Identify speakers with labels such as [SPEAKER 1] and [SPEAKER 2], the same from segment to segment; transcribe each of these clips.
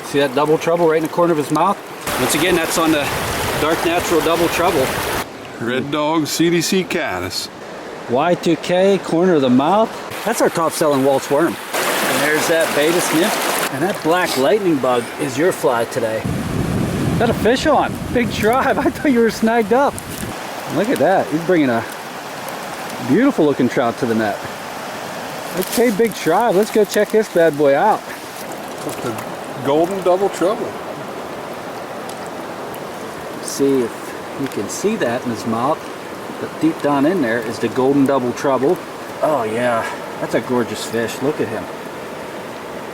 [SPEAKER 1] See that double trouble right in the corner of his mouth? Once again, that's on the dark natural double trouble.
[SPEAKER 2] Red Dog CDC caddis.
[SPEAKER 1] Y2K, corner of the mouth. That's our top selling Waltz worm. And there's that beta sniff. And that black lightning bug is your fly today. Got a fish on. Big Tribe. I thought you were snagged up. Look at that. He's bringing a beautiful looking trout to the net. Okay, Big Tribe. Let's go check this bad boy out.
[SPEAKER 2] Just a golden double trouble.
[SPEAKER 1] See if you can see that in his mouth. But deep down in there is the golden double trouble. Oh yeah, that's a gorgeous fish. Look at him.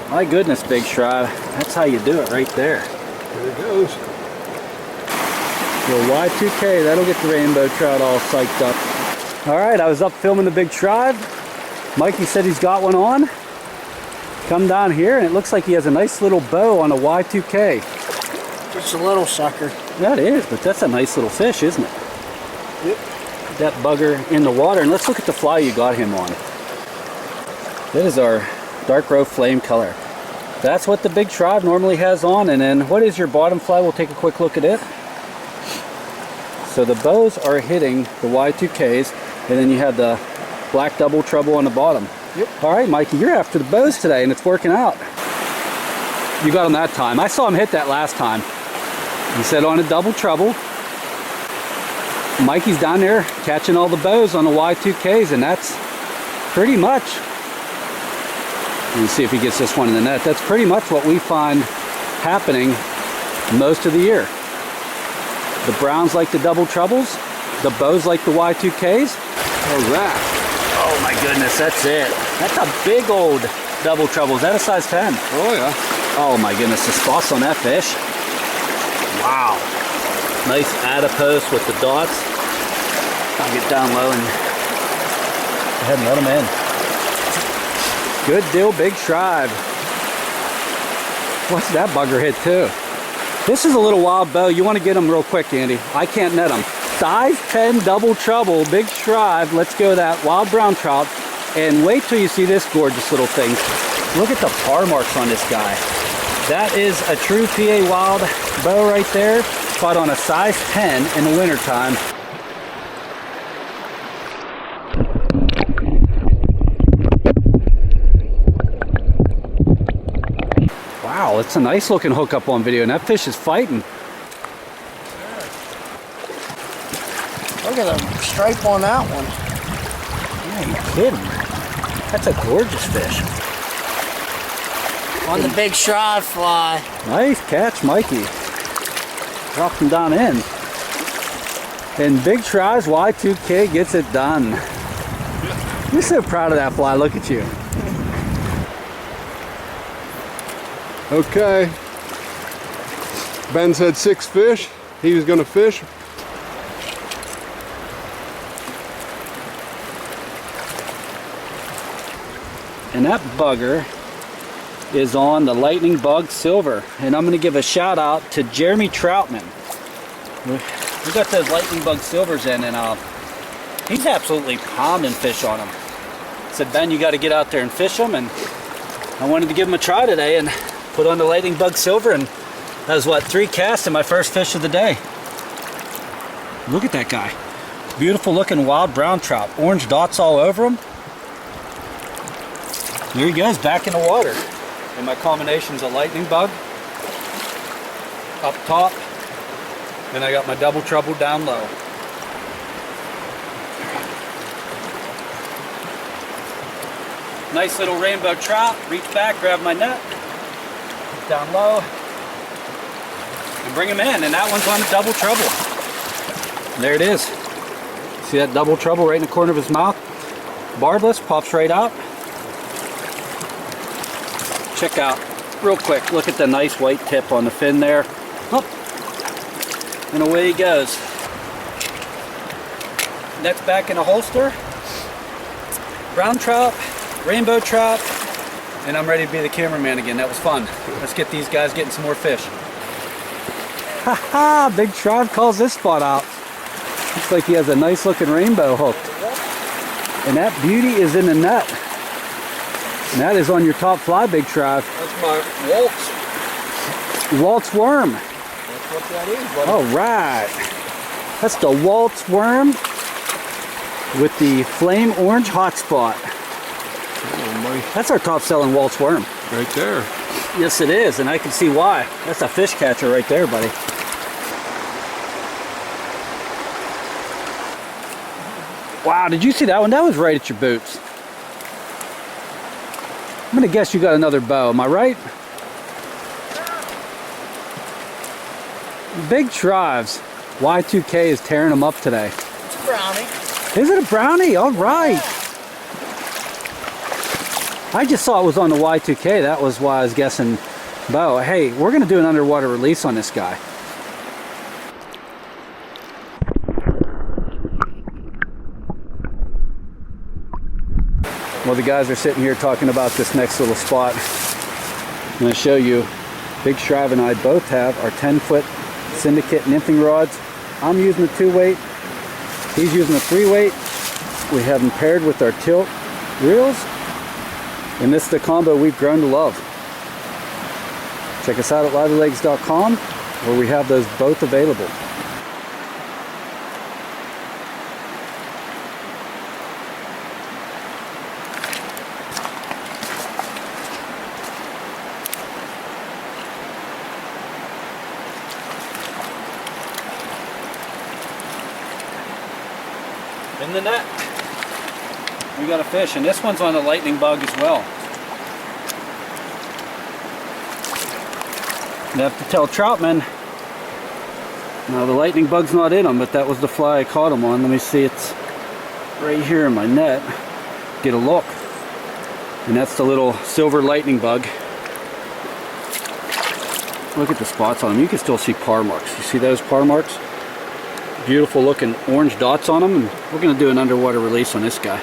[SPEAKER 1] My goodness, Big Tribe. That's how you do it right there.
[SPEAKER 2] There it goes.
[SPEAKER 1] The Y2K, that'll get the rainbow trout all psyched up. All right, I was up filming the Big Tribe. Mikey said he's got one on. Come down here and it looks like he has a nice little bow on a Y2K.
[SPEAKER 3] Just a little sucker.
[SPEAKER 1] That is, but that's a nice little fish, isn't it?
[SPEAKER 3] Yep.
[SPEAKER 1] That bugger in the water. And let's look at the fly you got him on. That is our dark roe flame color. That's what the Big Tribe normally has on. And then what is your bottom fly? We'll take a quick look at it. So the bows are hitting the Y2Ks, and then you have the black double trouble on the bottom.
[SPEAKER 3] Yep.
[SPEAKER 1] All right, Mikey, you're after the bows today, and it's working out. You got him that time. I saw him hit that last time. He said on a double trouble. Mikey's down there catching all the bows on the Y2Ks, and that's pretty much, let me see if he gets this one in the net. That's pretty much what we find happening most of the year. The browns like the double troubles, the bows like the Y2Ks.
[SPEAKER 2] How's that?
[SPEAKER 1] Oh my goodness, that's it. That's a big old double trouble. Is that a size 10?
[SPEAKER 2] Oh yeah.
[SPEAKER 1] Oh my goodness, the spots on that fish. Wow. Nice adipose with the dots. I'll get down low and go ahead and let them in. Good deal, Big Tribe. What's that bugger hit too? This is a little wild bow. You want to get them real quick, Andy. I can't net them. Size 10 double trouble, Big Tribe. Let's go that wild brown trout. And wait till you see this gorgeous little thing. Look at the par marks on this guy. That is a true PA wild bow right there. Caught on a size 10 in the wintertime. Wow, it's a nice looking hookup on video, and that fish is fighting.
[SPEAKER 3] Look at the stripe on that one.
[SPEAKER 1] You ain't kidding. That's a gorgeous fish.
[SPEAKER 3] On the Big Tribe fly.
[SPEAKER 1] Nice catch, Mikey. Dropped him down in. And Big Tribe's Y2K gets it done. You're so proud of that fly. Look at you.
[SPEAKER 2] Okay. Ben said 6 fish. He was gonna fish.
[SPEAKER 1] And that bugger is on the lightning bug silver. And I'm gonna give a shout out to Jeremy Troutman. We got those lightning bug silvers in, and he's absolutely pounding fish on them. Said, Ben, you gotta get out there and fish them, and I wanted to give him a try today and put on the lightning bug silver, and that was what, 3 casts and my first fish of the day. Look at that guy. Beautiful looking wild brown trout. Orange dots all over him. There he goes, back in the water. And my combination's a lightning bug up top. Then I got my double trouble down low. Nice little rainbow trout. Reach back, grab my net. Down low. And bring him in. And that one's on a double trouble. There it is. See that double trouble right in the corner of his mouth? Barbless, pops right out. Check out, real quick, look at the nice white tip on the fin there. Up. And away he goes. Net's back in the holster. Brown trout, rainbow trout, and I'm ready to be the cameraman again. That was fun. Let's get these guys getting some more fish. Ha ha! Big Tribe calls this spot out. Looks like he has a nice looking rainbow hooked. And that beauty is in the net. And that is on your top fly, Big Tribe.
[SPEAKER 2] That's my Waltz.
[SPEAKER 1] Waltz worm.
[SPEAKER 3] That's what that is, buddy.
[SPEAKER 1] All right. That's the Waltz worm with the flame orange hotspot.
[SPEAKER 2] Oh my,
[SPEAKER 1] That's our top selling Waltz worm.
[SPEAKER 2] right there.
[SPEAKER 1] Yes, it is, and I can see why. That's a fish catcher right there, buddy. Wow, did you see that one? That was right at your boots. I'm gonna guess you got another bow, am I right? Big Tribes. Y2K is tearing them up today.
[SPEAKER 3] It's a brownie.
[SPEAKER 1] Is it a brownie? All right. I just saw it was on the Y2K. That was why I was guessing bow. Hey, we're gonna do an underwater release on this guy. Well, the guys are sitting here talking about this next little spot. I'm going to show you. Big Shrive and I both have our 10-foot syndicate nymphing rods. I'm using a 2-weight. He's using a 3-weight. We have them paired with our tilt reels. And this is the combo we've grown to love. Check us out at livelylegs.com where we have those both available. In the net, we got a fish, and this one's on a lightning bug as well. I have to tell Troutman, now the lightning bug's not in him, but that was the fly I caught him on. Let me see, it's right here in my net. Get a look. And that's the little silver lightning bug. Look at the spots on him. You can still see par marks. You see those par marks? Beautiful looking orange dots on them, and we're going to do an underwater release on this guy.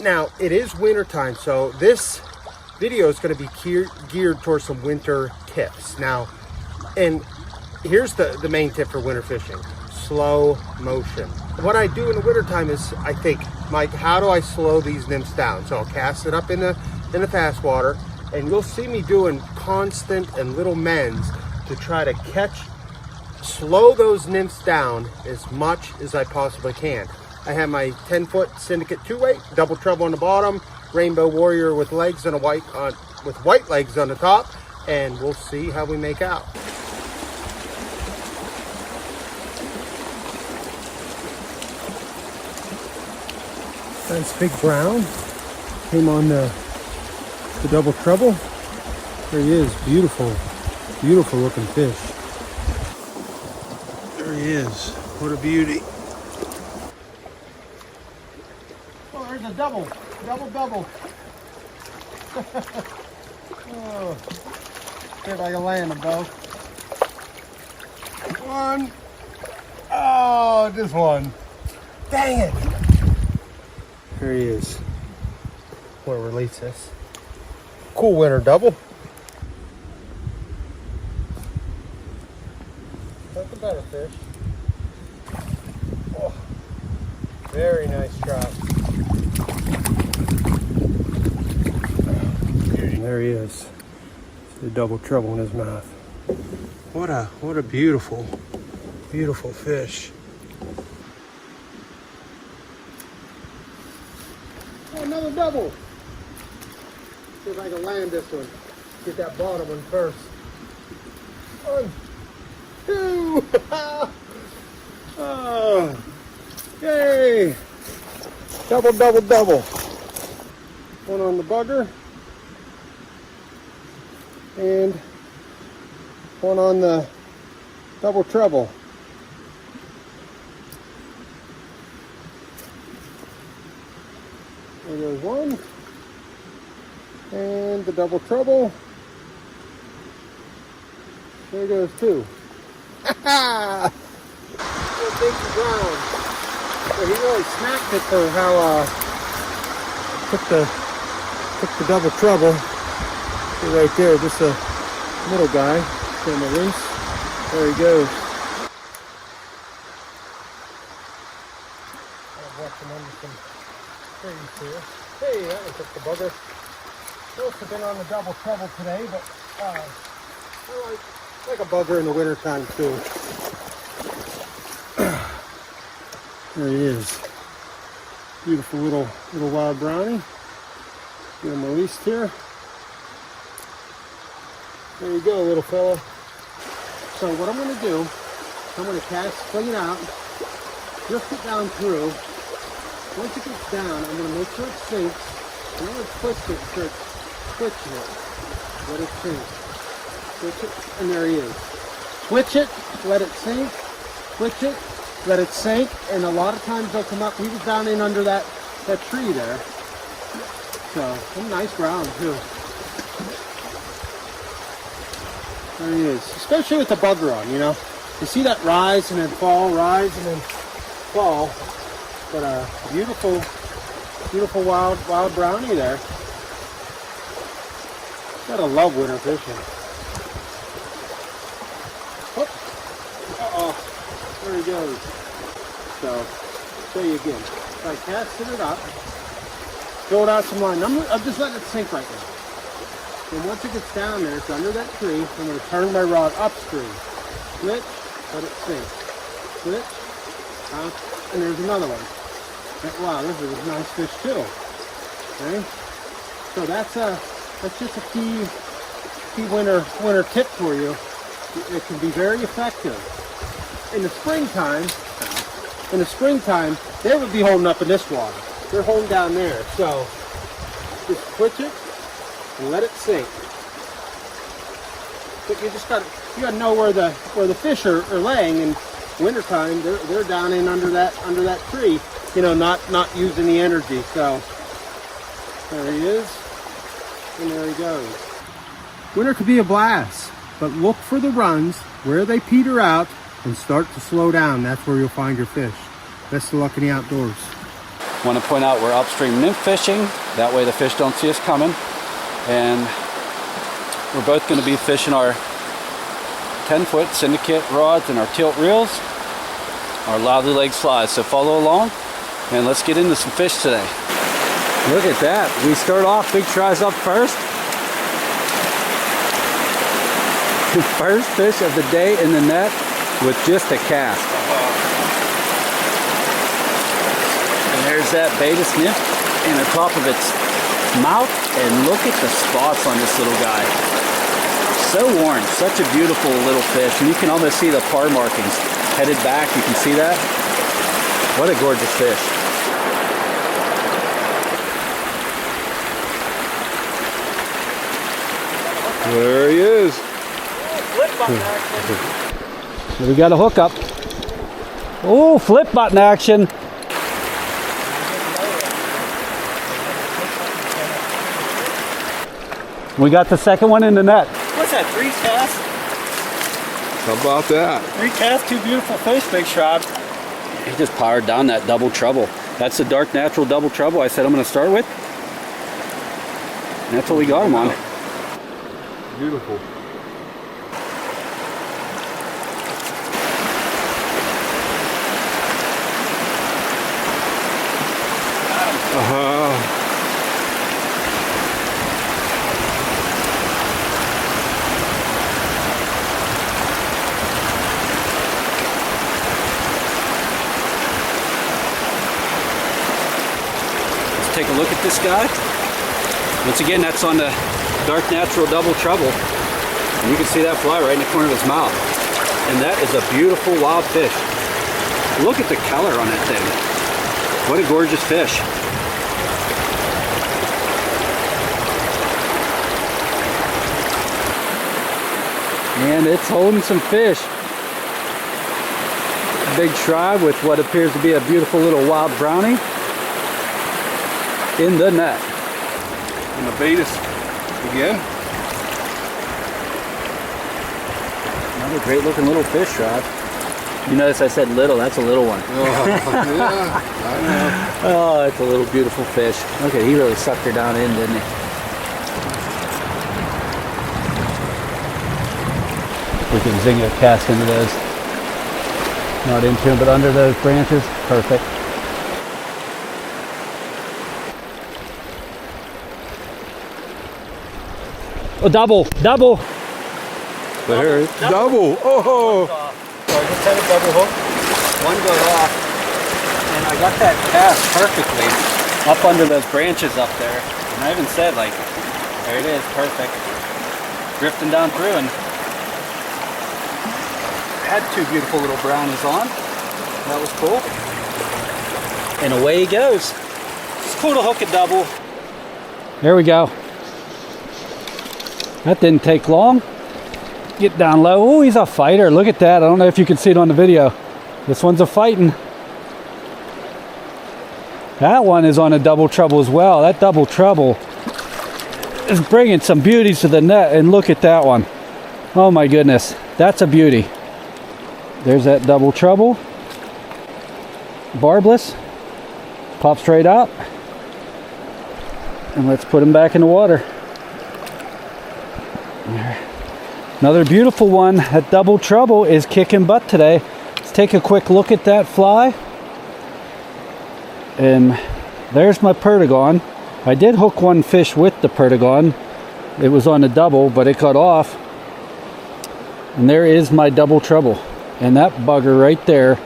[SPEAKER 4] Now, it is winter time, so this video is going to be geared towards some winter tips. Now, and here's the main tip for winter fishing: slow motion. What I do in the winter time is I think, Mike, how do I slow these nymphs down? So I'll cast it up in the fast water, and you'll see me doing constant and little mends to try to slow those nymphs down as much as I possibly can. I have my 10-foot syndicate 2-weight, double treble on the bottom, rainbow warrior with legs and with white legs on the top, and we'll see how we make out. Nice big brown came on the double treble. There he is, beautiful, beautiful looking fish. There he is, what a beauty. Oh, there's a double. Oh, see if I can land them both. One. Oh, just one. Dang it. There he is. We'll release this. Cool winter double. That's a better fish. Oh, very nice trout. There he is. The double treble in his mouth. What a beautiful, beautiful fish. Oh, another double. See if I can land this one. Get that bottom one first. 1, 2. Oh, yay! Double. One on the bugger. And one on the double treble. There goes one. And the double treble. There goes 2. Ha big brown. So he really smacked it for how took the double treble. See right there, just a little guy. Get him loose. There he goes. I'll watch him into some trees here. Hey, that was just a bugger. Supposed to have been on the double trouble today, but I like a bugger in the wintertime too. There he is. Beautiful little wild brownie. Get him released here. There you go, little fella. So what I'm going to do, I'm going to fling it out, drift it down through. Once it gets down, I'm going to make sure it sinks. And I'm going to twist it and start twitching it. Let it sink. Twitch it, and there he is. Twitch it, let it sink. Twitch it, let it sink, and a lot of times they'll come up. He was down in under that tree there. So, some nice ground too. There he is. Especially with the bugger on, you know. You see that rise and then fall, rise and then fall. But a beautiful wild brownie there. Gotta love winter fishing. Oh, there he goes. So, show you again. So I casted it up, throw it out some line. I'm just letting it sink right now. And once it gets down there, it's under that tree. I'm going to turn my rod upstream. Switch, let it sink. Switch, and there's another one. Wow, this is a nice fish too. Okay, so that's just a key winter tip for you. It can be very effective. In the springtime, they would be holding up in this water. They're holding down there. So just twitch it and let it sink. But you gotta know where the fish are laying. In wintertime, they're down in under that tree. You know, not using the energy. So there he is, and there he goes. Winter could be a blast, but look for the runs where they peter out and start to slow down. That's where you'll find your fish. Best of luck in the outdoors.
[SPEAKER 1] Want to point out we're upstream nymph fishing. That way the fish don't see us coming. And we're both going to be fishing our 10-foot syndicate rods and our tilt reels, our lively leg slides. So follow along and let's get into some fish today. Look at that. We start off big tries up first. The first fish of the day in the net with just a cast. And there's that beta nymph in the top of its mouth, and look at the spots on this little guy. So orange, such a beautiful little fish, and you can almost see the par markings headed back. You can see that. What a gorgeous fish.
[SPEAKER 2] There he is.
[SPEAKER 1] So we got a hook up. Oh, flip button action. We got the second one in the net. What's that, 3 casts?
[SPEAKER 2] How about that?
[SPEAKER 1] 3 casts, 2 beautiful fish, Big Shot. He just powered down that double trouble. That's the dark natural double trouble I said I'm going to start with. And that's what we got him on.
[SPEAKER 2] Beautiful.
[SPEAKER 1] Let's take a look at this guy. Once again, that's on the dark natural double trouble. And you can see that fly right in the corner of his mouth. And that is a beautiful wild fish. Look at the color on that thing. What a gorgeous fish. And it's holding some fish. A big shrimp with what appears to be a beautiful little wild brownie in the net.
[SPEAKER 2] And the betas again.
[SPEAKER 1] Another great looking little fish, Trout. You notice I said little, that's a little one.
[SPEAKER 2] Oh, yeah, I know.
[SPEAKER 1] Oh, that's a little beautiful fish. Okay, he really sucked her down in, didn't he? We can zing a cast into those. Not into him, but under those branches. Perfect. Oh, double.
[SPEAKER 2] There, double. Oh,
[SPEAKER 1] So I just had a double hook. One goes off. And I got that cast perfectly up under those branches up there. And I even said, like, there it is, perfect. Drifting down through, and had two beautiful little brownies on. That was cool. And away he goes. It's cool to hook a double. There we go. That didn't take long. Get down low. Oh, he's a fighter. Look at that. I don't know if you can see it on the video. This one's a fighting. That one is on a double trouble as well. That double trouble is bringing some beauties to the net. And look at that one. Oh my goodness. That's a beauty. There's that double trouble. Barbless. Pop straight out. And let's put him back in the water. Another beautiful one. That double trouble is kicking butt today. Let's take a quick look at that fly. And there's my perdigon. I did hook one fish with the perdigon. It was on a double, but it cut off. And there is my double trouble. And that bugger right there,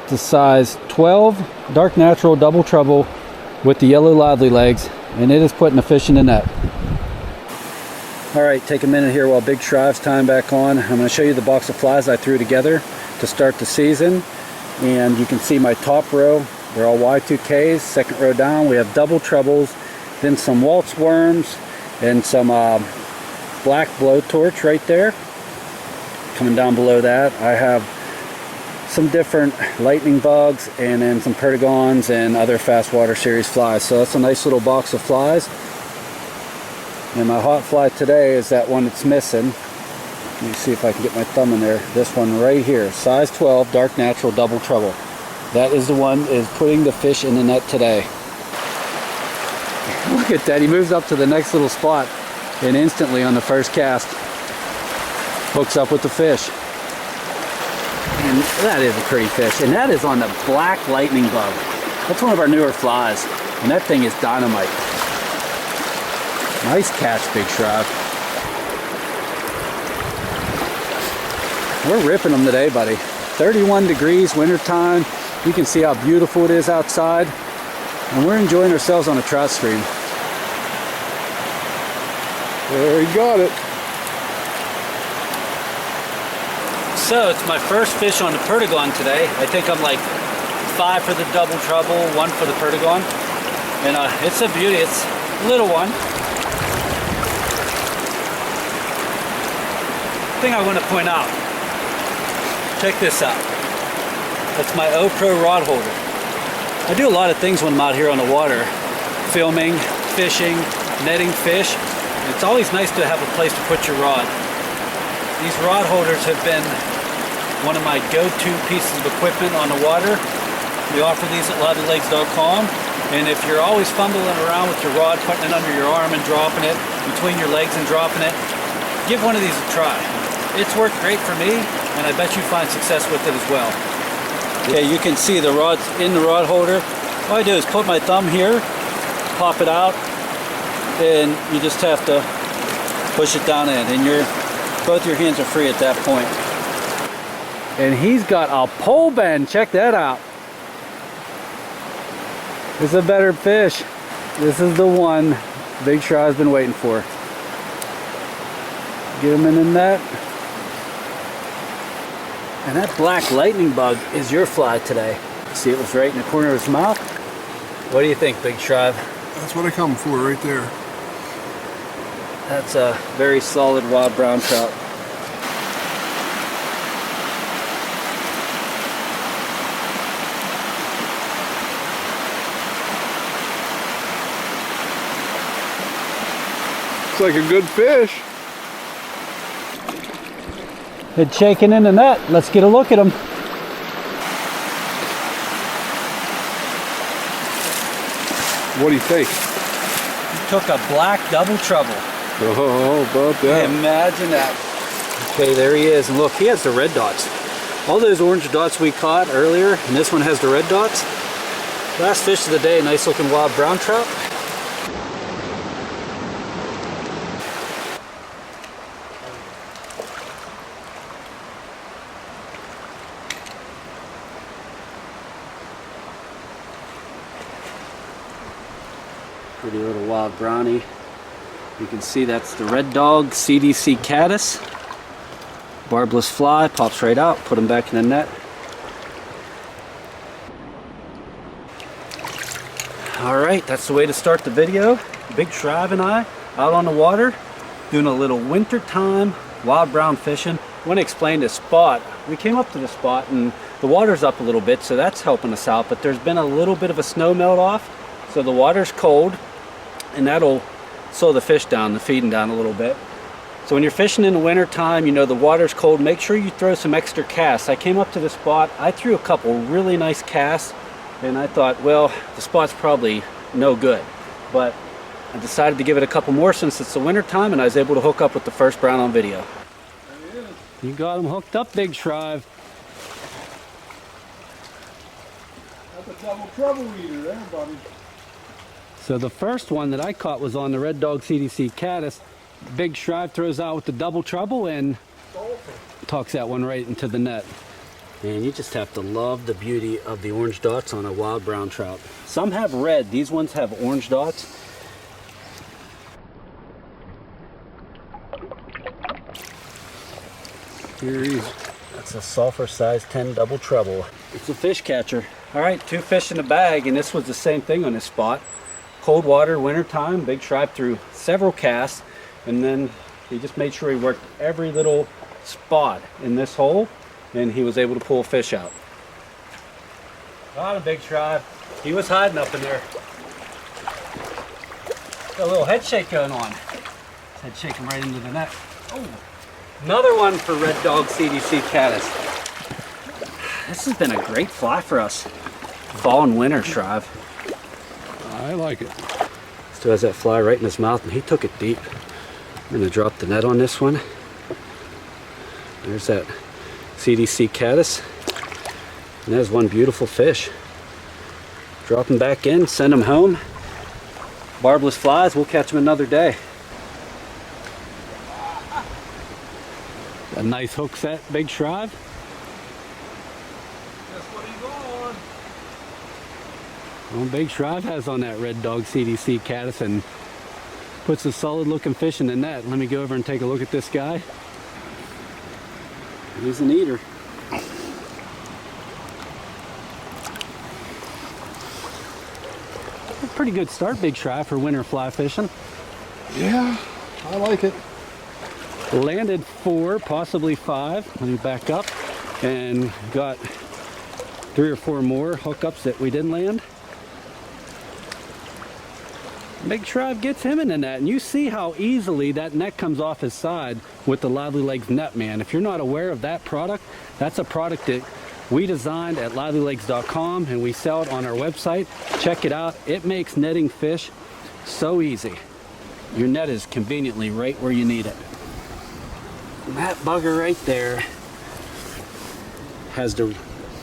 [SPEAKER 1] it's a size 12 dark natural double trouble with the yellow lively legs, and it is putting a fish in the net. All right, take a minute here while Big Shrive's tying back on. I'm going to show you the box of flies I threw together to start the season. And you can see my top row, they're all Y2Ks. Second row down, we have double troubles, then some waltz worms, and some black blowtorch right there. Coming down below that, I have some different lightning bugs, and then some perdigons and other fast water series flies. So that's a nice little box of flies. And my hot fly today is that one that's missing. Let me see if I can get my thumb in there. This one right here, size 12 dark natural double trouble. That is the one is putting the fish in the net today. Look at that, he moves up to the next little spot and instantly on the first cast hooks up with the fish. And that is a pretty fish, and that is on the black lightning bug. That's one of our newer flies, and that thing is dynamite. Nice catch, Big Shrive. We're ripping them today, buddy. 31 degrees, wintertime. You can see how beautiful it is outside, and we're enjoying ourselves on a trout stream.
[SPEAKER 2] there you got it.
[SPEAKER 1] So it's my first fish on the perdigon today. I think I'm like 5 for the double trouble, 1 for the perdigon. And it's a beauty, it's a little one. Thing I want to point out, check this out. That's my O-Pro rod holder. I do a lot of things when I'm out here on the water, filming, fishing, netting fish. It's always nice to have a place to put your rod. These rod holders have been one of my go-to pieces of equipment on the water. We offer these at livelylegs.com, and if you're always fumbling around with your rod, putting it under your arm and dropping it, between your legs and dropping it, give one of these a try. It's worked great for me, and I bet you find success with it as well. Okay, you can see the rod's in the rod holder. All I do is put my thumb here, pop it out, and you just have to push it down in, and both your hands are free at that point. And he's got a pole bend. Check that out. This is a better fish. This is the one Big Shrive's been waiting for. Get him in the net. And that black lightning bug is your fly today. See, it was right in the corner of his mouth. What do you think, Big Shrive?
[SPEAKER 2] That's what I come for right there.
[SPEAKER 1] That's a very solid wild brown trout.
[SPEAKER 2] It's like a good fish.
[SPEAKER 1] It's shaking in the net. Let's get a look at him.
[SPEAKER 2] What do you think?
[SPEAKER 1] He took a black double trouble.
[SPEAKER 2] Oh, about that.
[SPEAKER 1] Imagine that. Okay, there he is. And look, he has the red dots. All those orange dots we caught earlier, and this one has the red dots. Last fish of the day, nice looking wild brown trout. Pretty little wild brownie. You can see that's the red dog CDC caddis. Barbless fly, pops right out, put them back in the net. Alright, that's the way to start the video. Big Shrive and I out on the water doing a little wintertime wild brown fishing. I want to explain this spot. We came up to the spot and the water's up a little bit, so that's helping us out, but there's been a little bit of a snow melt off, so the water's cold and that'll slow the fish down, the feeding down a little bit. So when you're fishing in the winter time, you know the water's cold, make sure you throw some extra casts. I came up to the spot, I threw a couple really nice casts, and I thought, well, the spot's probably no good. But I decided to give it a couple more since it's the winter time, and I was able to hook up with the first brown on video.
[SPEAKER 2] There he is.
[SPEAKER 1] You got him hooked up, Big Shrive.
[SPEAKER 2] That's a double trouble eater there, buddy.
[SPEAKER 1] So the first one that I caught was on the red dog CDC caddis. Big Shrive throws out with the double trouble and talks that one right into the net. And you just have to love the beauty of the orange dots on a wild brown trout. Some have red, these ones have orange dots.
[SPEAKER 2] Here he is.
[SPEAKER 1] That's a sulfur size 10 double trouble. It's a fish catcher. All right, 2 fish in the bag, and this was the same thing on this spot. Cold water, winter time. Big Shrive threw several casts, and then he just made sure he worked every little spot in this hole, and he was able to pull a fish out. Got him, Big Shrive. He was hiding up in there. Got a little head shake going on. Head shaking right into the net. Oh, another one for red dog CDC caddis. This has been a great fly for us. Fall and winter, Shrive.
[SPEAKER 2] I like it.
[SPEAKER 1] Still has that fly right in his mouth, and he took it deep. I'm gonna drop the net on this one. There's that CDC caddis. And there's one beautiful fish. Drop him back in, send him home. Barbless flies, we'll catch him another day. A nice hook set, Big Shrive.
[SPEAKER 2] That's what he's on.
[SPEAKER 1] Well, Big Shrive has on that red dog CDC caddis and puts a solid looking fish in the net. Let me go over and take a look at this guy. He's an eater. A pretty good start, Big Shrive, for winter fly fishing.
[SPEAKER 2] Yeah, I like it.
[SPEAKER 1] Landed 4, possibly 5. Let me back up, and got 3 or 4 more hookups that we didn't land. Big Shrive gets him in the net, and you see how easily that net comes off his side with the Lively Legs net, man. If you're not aware of that product, that's a product that we designed at livelylegs.com, and we sell it on our website. Check it out. It makes netting fish so easy. Your net is conveniently right where you need it. And that bugger right there has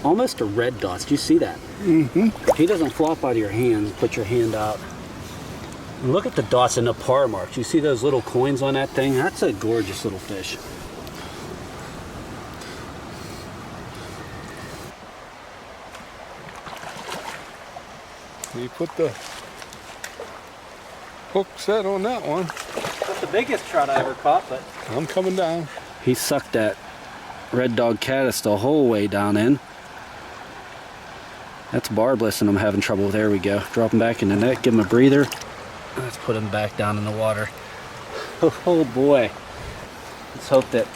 [SPEAKER 1] almost a red dot. Do you see that? Mm-hmm. He doesn't flop out of your hand. Put your hand out. And look at the dots and the par marks. You see those little coins on that thing? That's a gorgeous little fish.
[SPEAKER 2] You put the hook set on that one.
[SPEAKER 1] That's the biggest trout I ever caught, but
[SPEAKER 2] I'm coming down.
[SPEAKER 1] he sucked that red dog caddis the whole way down in. That's barbless and I'm having trouble. There we go. Drop him back in the net, give him a breather. Let's put him back down in the water. Oh boy. Let's hope that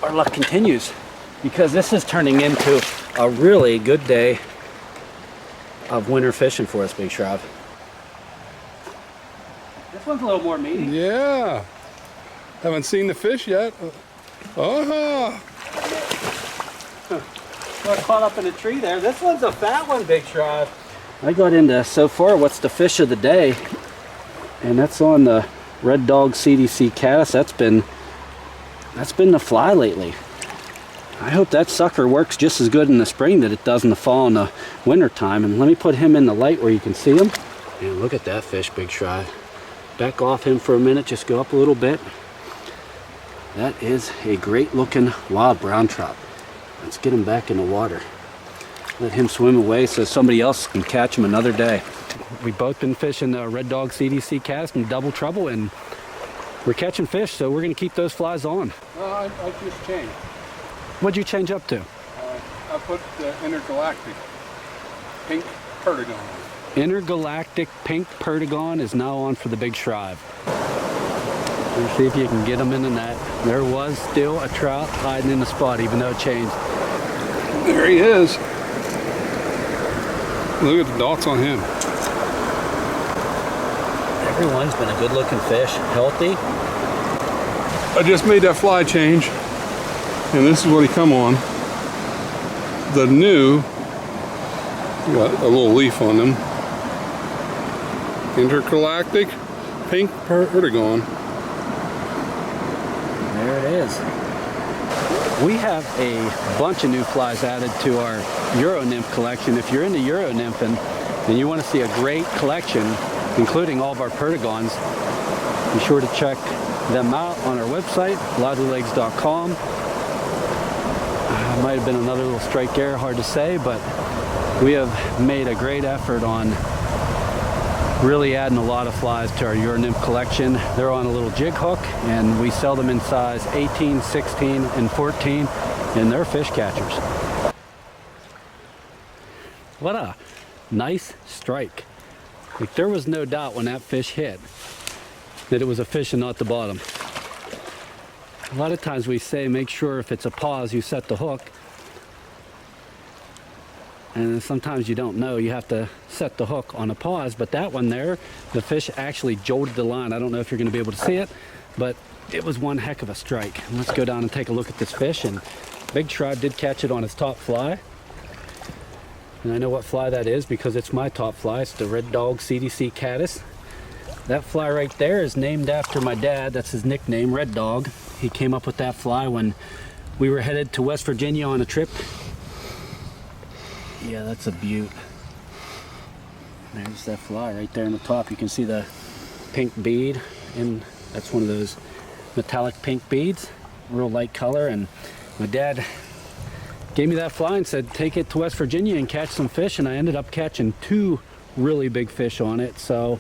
[SPEAKER 1] our luck continues, because this is turning into a really good day of winter fishing for us, Big Shrive. This one's a little more meaty.
[SPEAKER 2] Yeah. Haven't seen the fish yet. Oh.
[SPEAKER 1] Got caught up in a tree there. This one's a fat one, Big Shrive. I got into, so far, what's the fish of the day, and that's on the red dog CDC caddis. That's been the fly lately. I hope that sucker works just as good in the spring that it does in the fall and the winter time. And let me put him in the light where you can see him. And look at that fish, Big Shrive. Back off him for a minute, just go up a little bit. That is a great looking wild brown trout. Let's get him back in the water. Let him swim away so somebody else can catch him another day. We've both been fishing Red Dog CDC cast and Double Trouble, and we're catching fish, so we're going to keep those flies on.
[SPEAKER 2] I just changed.
[SPEAKER 1] What'd you change up to?
[SPEAKER 2] I put the intergalactic pink perdigon.
[SPEAKER 1] Intergalactic pink perdigon is now on for the big shrive. Let's see if you can get them in the net. There was still a trout hiding in the spot, even though it changed.
[SPEAKER 2] There he is. Look at the dots on him.
[SPEAKER 1] Everyone's been a good looking fish, healthy.
[SPEAKER 2] I just made that fly change, and this is what he come on. The new, got a little leaf on them. Intergalactic pink perdigon.
[SPEAKER 1] There it is. We have a bunch of new flies added to our Euro nymph collection. If you're into Euro nymphing and you want to see a great collection, including all of our perdigons, be sure to check them out on our website, livelylegs.com. Might have been another little strike error, hard to say, but we have made a great effort on really adding a lot of flies to our Euro nymph collection. They're on a little jig hook, and we sell them in size 18, 16, and 14, and they're fish catchers. What a nice strike. Like, there was no doubt when that fish hit that it was a fish and not the bottom. A lot of times we say make sure if it's a pause you set the hook, and sometimes you don't know, you have to set the hook on a pause, but that one there, the fish actually jolted the line. I don't know if you're going to be able to see it, but it was one heck of a strike. Let's go down and take a look at this fish, and Big Shrive did catch it on his top fly. And I know what fly that is because it's my top fly. It's the Red Dog CDC Caddis. That fly right there is named after my dad. That's his nickname, Red Dog. He came up with that fly when we were headed to West Virginia on a trip. Yeah, that's a beaut. There's that fly right there on the top. You can see the pink bead, and that's one of those metallic pink beads, real light color. And my dad gave me that fly and said take it to West Virginia and catch some fish, and I ended up catching 2 really big fish on it. So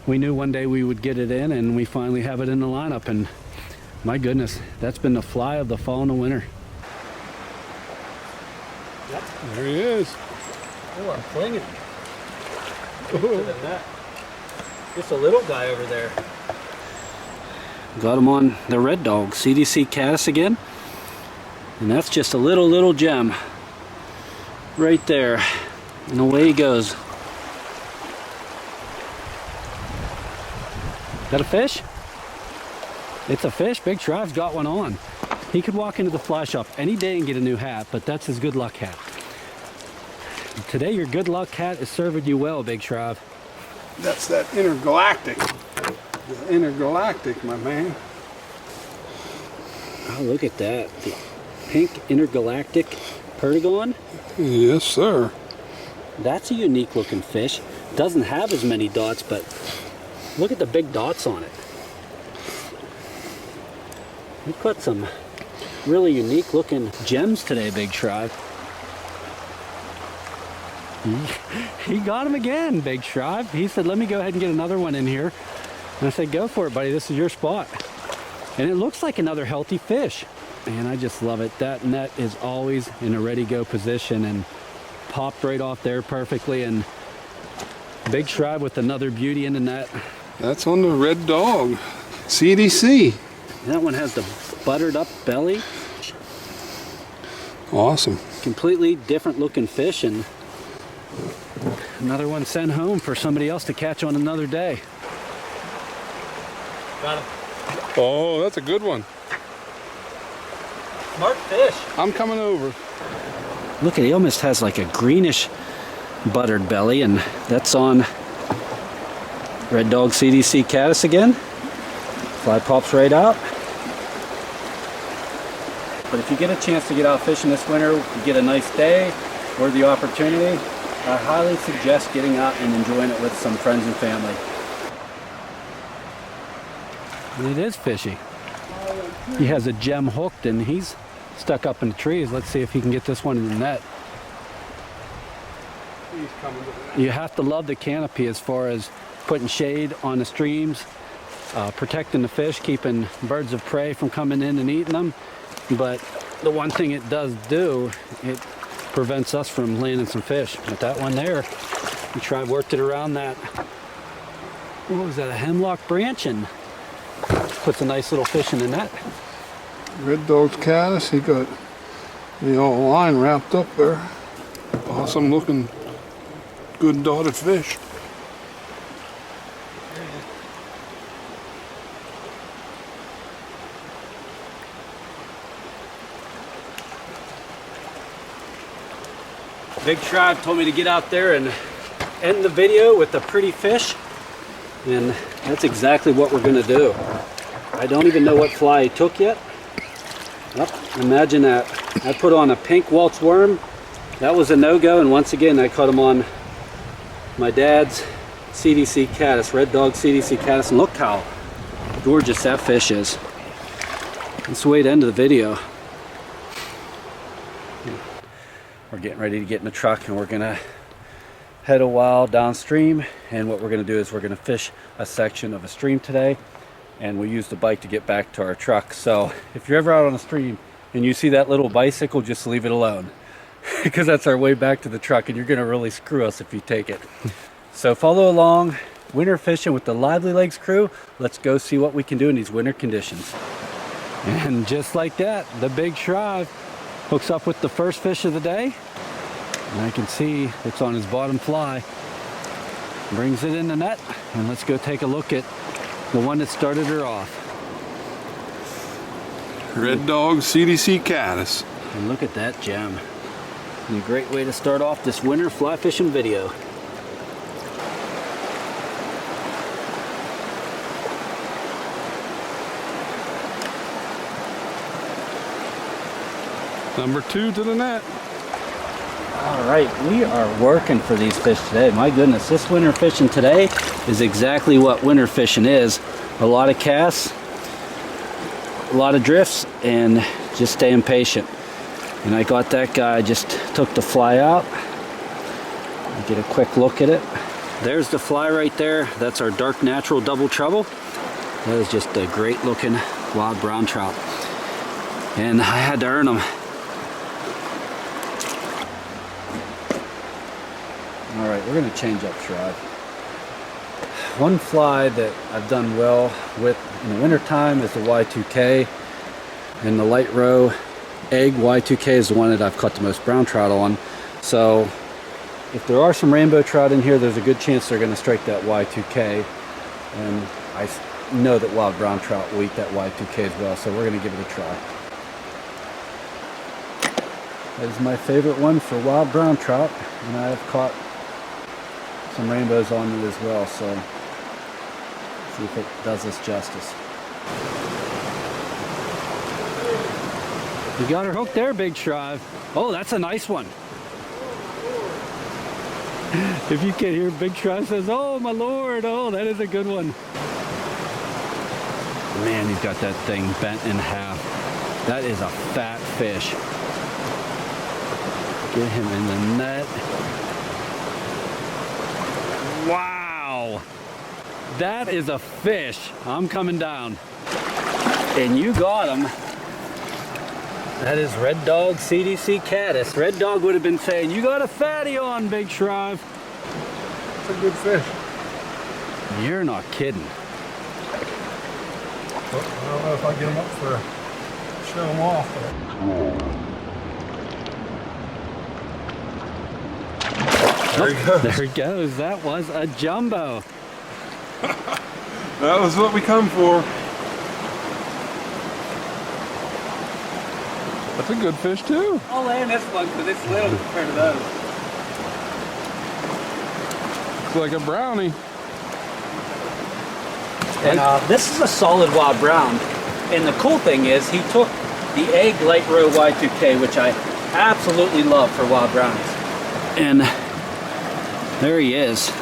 [SPEAKER 1] we knew one day we would get it in, and we finally have it in the lineup. And my goodness, that's been the fly of the fall and the winter.
[SPEAKER 2] There he is.
[SPEAKER 1] Oh, I'm flinging. Just a little guy over there. Got him on the Red Dog CDC Caddis again. And that's just a little gem right there. And away he goes. That a fish? It's a fish. Big Shrive's got one on. He could walk into the fly shop any day and get a new hat, but that's his good luck hat. Today your good luck hat is serving you well, Big Shrive.
[SPEAKER 2] That's that intergalactic. The intergalactic, my man.
[SPEAKER 1] Oh, look at that. The pink intergalactic perdigon.
[SPEAKER 2] Yes, sir.
[SPEAKER 1] That's a unique looking fish. Doesn't have as many dots, but look at the big dots on it. You caught some really unique looking gems today, Big Shrive. He got him again, Big Shrive. He said, let me go ahead and get another one in here. And I said, go for it, buddy. This is your spot. And it looks like another healthy fish. And I just love it. That net is always in a ready-go position and popped right off there perfectly. And Big Shrive with another beauty in the net.
[SPEAKER 2] That's on the Red Dog CDC.
[SPEAKER 1] That one has the buttered up belly.
[SPEAKER 2] Awesome.
[SPEAKER 1] Completely different looking fish, and another one sent home for somebody else to catch on another day. Got him.
[SPEAKER 2] Oh, that's a good one.
[SPEAKER 1] Smart fish.
[SPEAKER 2] I'm coming over.
[SPEAKER 1] Look at, he almost has like a greenish buttered belly, and that's on Red Dog CDC Caddis again. Fly pops right out. But if you get a chance to get out fishing this winter, you get a nice day or the opportunity, I highly suggest getting out and enjoying it with some friends and family. And it is fishy. He has a gem hooked and he's stuck up in the trees. Let's see if he can get this one in the net.
[SPEAKER 2] canopies coming to the net.
[SPEAKER 1] You have to love the canopy as far as putting shade on the streams, protecting the fish, keeping birds of prey from coming in and eating them. But the one thing it does do, it prevents us from landing some fish. But that one there, we worked it around that, what was that, a hemlock branch, and puts a nice little fish in the net.
[SPEAKER 2] Red Dog's caddis, he got the old line wrapped up there. Awesome looking, good dotted fish.
[SPEAKER 1] Big Trout told me to get out there and end the video with a pretty fish, and that's exactly what we're gonna do. I don't even know what fly he took yet. Oh, imagine that. I put on a pink Waltz worm. That was a no-go, and once again I caught him on my dad's CDC caddis, Red Dog CDC caddis, and look how gorgeous that fish is. That's the way to end the video. We're getting ready to get in the truck, and we're gonna head a while downstream, and what we're gonna do is we're gonna fish a section of a stream today, and we'll use the bike to get back to our truck. So if you're ever out on a stream and you see that little bicycle, just leave it alone because that's our way back to the truck, and you're gonna really screw us if you take it. So follow along, winter fishing with the Lively Legs crew. Let's go see what we can do in these winter conditions. And just like that, the Big Shrive hooks up with the first fish of the day, and I can see it's on his bottom fly. Brings it in the net, and let's go take a look at the one that started her off.
[SPEAKER 2] Red Dog CDC caddis.
[SPEAKER 1] And look at that gem. And a great way to start off this winter fly fishing video.
[SPEAKER 2] Number 2 to the net.
[SPEAKER 1] All right, we are working for these fish today. My goodness, this winter fishing today is exactly what winter fishing is. A lot of casts, a lot of drifts, and just staying patient. And I got that guy, just took the fly out. Get a quick look at it. There's the fly right there. That's our dark natural double treble. That is just a great looking wild brown trout. And I had to earn them. All right, we're gonna change up shroud. One fly that I've done well with in the wintertime is the Y2K, and the light row egg Y2K is the one that I've caught the most brown trout on. So if there are some rainbow trout in here, there's a good chance they're gonna strike that Y2K, and I know that wild brown trout will eat that Y2K as well, so we're gonna give it a try. That is my favorite one for wild brown trout, and I have caught some rainbows on it as well, so see if it does us justice. You got her hooked there, Big Shrive. Oh, that's a nice one. If you can hear, Big Shrive says, "Oh my Lord, oh, that is a good one." Man, he's got that thing bent in half. That is a fat fish. Get him in the net. Wow, that is a fish. I'm coming down. And you got him. That is Red Dog CDC caddis. Red Dog would have been saying, "You got a fatty on, Big Shrive."
[SPEAKER 2] It's a good fish.
[SPEAKER 1] You're not kidding.
[SPEAKER 2] Well, I don't know if I get him up for show him off. There he goes.
[SPEAKER 1] There he goes. That was a jumbo.
[SPEAKER 2] That was what we come for. That's a good fish too.
[SPEAKER 1] I'll land this one because it's little compared to those.
[SPEAKER 2] It's like a brownie.
[SPEAKER 1] And this is a solid wild brown. And the cool thing is he took the egg light row Y2K, which I absolutely love for wild brownies. And there he is.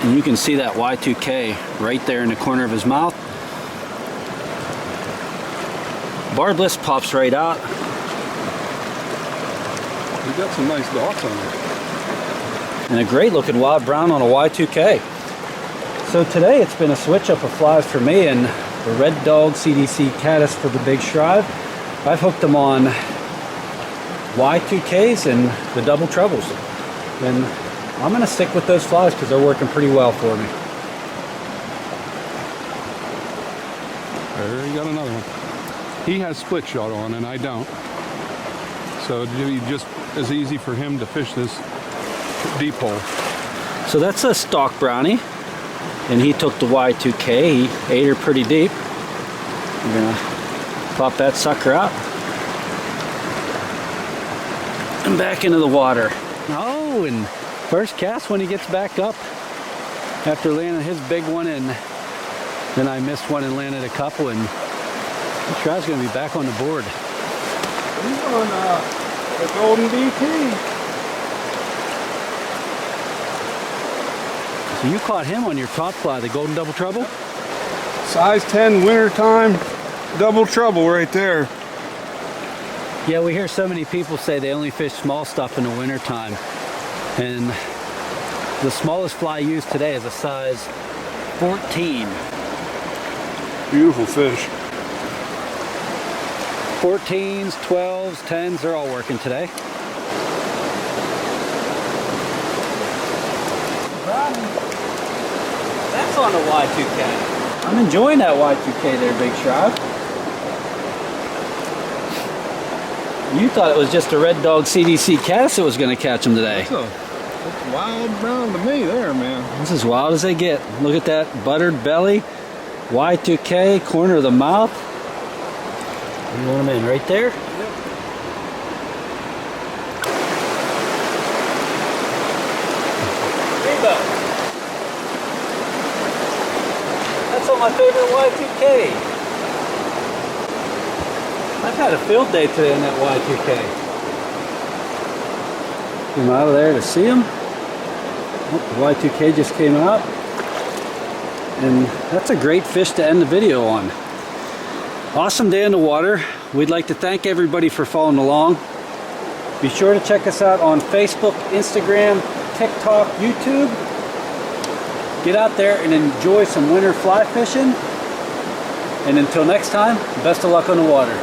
[SPEAKER 1] And you can see that Y2K right there in the corner of his mouth. Barbless pops right out.
[SPEAKER 2] You got some nice dots on there.
[SPEAKER 1] and a great looking wild brown on a Y2K. So today it's been a switch up of flies for me, and the Red Dog CDC Caddis for the Big Shrive. I've hooked them on Y2Ks and the Double Troubles. And I'm going to stick with those flies because they're working pretty well for me.
[SPEAKER 2] There you got another one. He has split shot on and I don't. So it'd be just as easy for him to fish this deep hole.
[SPEAKER 1] So that's a stock brownie, and he took the Y2K. He ate her pretty deep. I'm gonna pop that sucker out and back into the water. Oh, and first cast when he gets back up after landing his big one, and then I missed one and landed a couple, and the trout's gonna be back on the board.
[SPEAKER 3] He's on the golden DT.
[SPEAKER 1] So you caught him on your top fly, the Golden Double Trouble?
[SPEAKER 2] Size 10 wintertime double trouble right there.
[SPEAKER 1] Yeah, we hear so many people say they only fish small stuff in the wintertime. And the smallest fly used today is a size 14.
[SPEAKER 2] Beautiful fish.
[SPEAKER 1] 14s, 12s, 10s, they're all working today. That's on the Y2K. I'm enjoying that Y2K there, Big Shrive. You thought it was just a Red Dog CDC Caddis that was going to catch him today.
[SPEAKER 2] That's wild brown to me there, man.
[SPEAKER 1] This is wild as they get. Look at that buttered belly, Y2K, corner of the mouth. You want them in right there?
[SPEAKER 2] Yep.
[SPEAKER 1] Rebo. That's on my favorite Y2K. I've had a field day today on that Y2K. Came out of there to see him. Oh, the Y2K just came out. And that's a great fish to end the video on. Awesome day in the water. We'd like to thank everybody for following along. Be sure to check us out on Facebook, Instagram, TikTok, YouTube. Get out there and enjoy some winter fly fishing. And until next time, best of luck on the water.